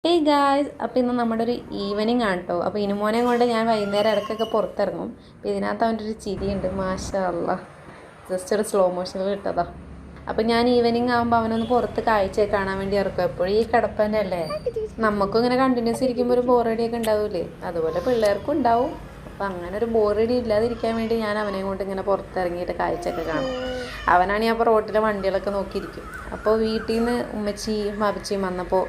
Hey guys, അപ്പോൾ ഇന്ന് നമ്മുടെ ഒരു ഈവനിങ് ആണ് കേട്ടോ. അപ്പോൾ ഇനുമോനെ കൊണ്ട് ഞാൻ വൈകുന്നേരം ഇടയ്ക്കൊക്കെ പുറത്തിറങ്ങും. അപ്പോൾ ഇതിനകത്ത് അവൻ്റെ ഒരു ചിരിയുണ്ട്, മാഷാ അല്ലാ. ജസ്റ്റ് ഒരു സ്ലോ മോഷനിൽ ഇട്ടതാ. അപ്പോൾ ഞാൻ ഈവനിങ് ആകുമ്പോൾ അവനൊന്ന് പുറത്ത് കാഴ്ചയൊക്കെ കാണാൻ വേണ്ടി ഇറക്കും. എപ്പോഴും ഈ കിടപ്പൻ്റെ അല്ലേ, നമുക്കും ഇങ്ങനെ കണ്ടിന്യൂസ് ഇരിക്കുമ്പോൾ ഒരു ബോറടിയൊക്കെ ഉണ്ടാവില്ലേ, അതുപോലെ പിള്ളേർക്കും ഉണ്ടാവും. അപ്പം അങ്ങനെ ഒരു ബോറടി ഇല്ലാതിരിക്കാൻ വേണ്ടി ഞാൻ അവനെ കൊണ്ട് ഇങ്ങനെ പുറത്തിറങ്ങിയിട്ട് കാഴ്ചയൊക്കെ കാണും. അവനാണെങ്കിൽ അപ്പോൾ റോട്ടിലെ വണ്ടികളൊക്കെ നോക്കിയിരിക്കും. അപ്പോൾ വീട്ടിൽ നിന്ന് ഉമ്മച്ചിയും ബാബച്ചിയും വന്നപ്പോൾ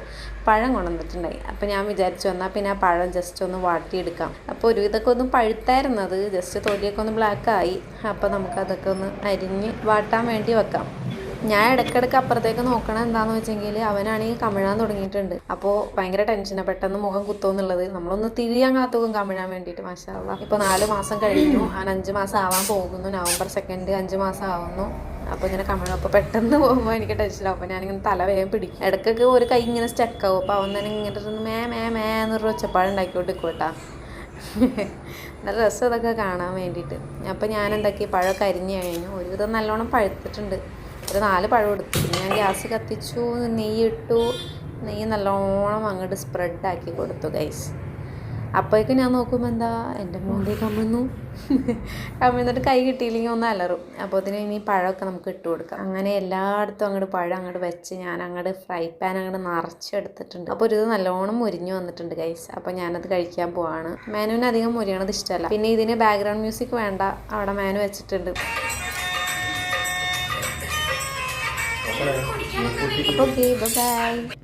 പഴം കൊണ്ടുവന്നിട്ടുണ്ടായി. അപ്പോൾ ഞാൻ വിചാരിച്ചു വന്നാൽ പിന്നെ ആ പഴം ജസ്റ്റ് ഒന്ന് വാട്ടിയെടുക്കാം. അപ്പോൾ ഒരു ഇതൊക്കെ ഒന്ന് പഴുത്തായിരുന്നു, അത് ജസ്റ്റ് തൊലിയൊക്കെ ഒന്ന് ബ്ലാക്കായി. അപ്പോൾ നമുക്കതൊക്കെ ഒന്ന് അരിഞ്ഞ് വാട്ടാൻ വേണ്ടി വെക്കാം. ഞാൻ ഇടയ്ക്കിടയ്ക്ക് അപ്പുറത്തേക്ക് നോക്കണം എന്താണെന്ന് വെച്ചെങ്കിൽ അവനാണെങ്കിൽ കമിഴാൻ തുടങ്ങിയിട്ടുണ്ട്. അപ്പോൾ ഭയങ്കര ടെൻഷനാണ്, പെട്ടെന്ന് മുഖം കുത്തുമെന്നുള്ളത്. നമ്മളൊന്ന് തിരിയാൻ കാത്തുപോകും കമിഴാൻ വേണ്ടിയിട്ട്. മാഷാ അല്ലാ, ഇപ്പോൾ 4 മാസം കഴിഞ്ഞു, അവൻ 5 മാസം ആവാൻ പോകുന്നു. നവംബർ 2 5 മാസം ആവുന്നു. അപ്പോൾ ഇങ്ങനെ കമിഴും. അപ്പോൾ പെട്ടെന്ന് പോകുമ്പോൾ എനിക്ക് ടെൻഷനാവും. അപ്പോൾ ഞാനിങ്ങനെ തല വേഗം പിടിക്കും. ഇടയ്ക്കൊക്കെ ഒരു കൈ ഇങ്ങനെ സ്റ്റക്കാവും. അപ്പോൾ അവൻ തന്നെ ഇങ്ങനെ മേ എന്നൊരു ഒച്ചപ്പാട് ഉണ്ടാക്കിക്കൊണ്ട് കേട്ടാ. നല്ല രസം ഇതൊക്കെ കാണാൻ വേണ്ടിയിട്ട്. അപ്പോൾ ഞാൻ എന്താക്കി, പഴമൊക്കെ അരിഞ്ഞ് കഴിഞ്ഞു. ഒരുവിധം നല്ലോണം പഴുത്തിട്ടുണ്ട്. ഒരു 4 പഴം എടുത്തു. പിന്നെ ഞാൻ ഗ്യാസ് കത്തിച്ചു, നെയ്യ് ഇട്ടു. നെയ്യ് നല്ലോണം അങ്ങോട്ട് സ്പ്രെഡാക്കി കൊടുത്തു ഗൈസ്. അപ്പോഴേക്കും ഞാൻ നോക്കുമ്പോൾ എന്താ, എൻ്റെ മോൻ്റെ കമിഴ്ന്നു. കമിഴ്ന്നിട്ട് കൈ കിട്ടിയില്ലെങ്കിൽ ഒന്ന് അലറും. അപ്പോൾ അതിന് ഇനി പഴമൊക്കെ നമുക്ക് ഇട്ട് കൊടുക്കാം. അങ്ങനെ എല്ലായിടത്തും അങ്ങോട്ട് പഴം അങ്ങോട്ട് വെച്ച് ഞാൻ അങ്ങോട്ട് ഫ്രൈ പാൻ അങ്ങോട്ട് നിറച്ചെടുത്തിട്ടുണ്ട്. അപ്പോൾ ഒരു ഇത് നല്ലോണം മുരിഞ്ഞു വന്നിട്ടുണ്ട് ഗൈസ്. അപ്പോൾ ഞാനത് കഴിക്കാൻ പോവാണ്. മേനുവിന് അധികം മുരിയണത് ഇഷ്ടമല്ല. പിന്നെ ഇതിന് ബാക്ക്ഗ്രൗണ്ട് മ്യൂസിക് വേണ്ട, അവിടെ മേനു വെച്ചിട്ടുണ്ട്. Okay, bye-bye.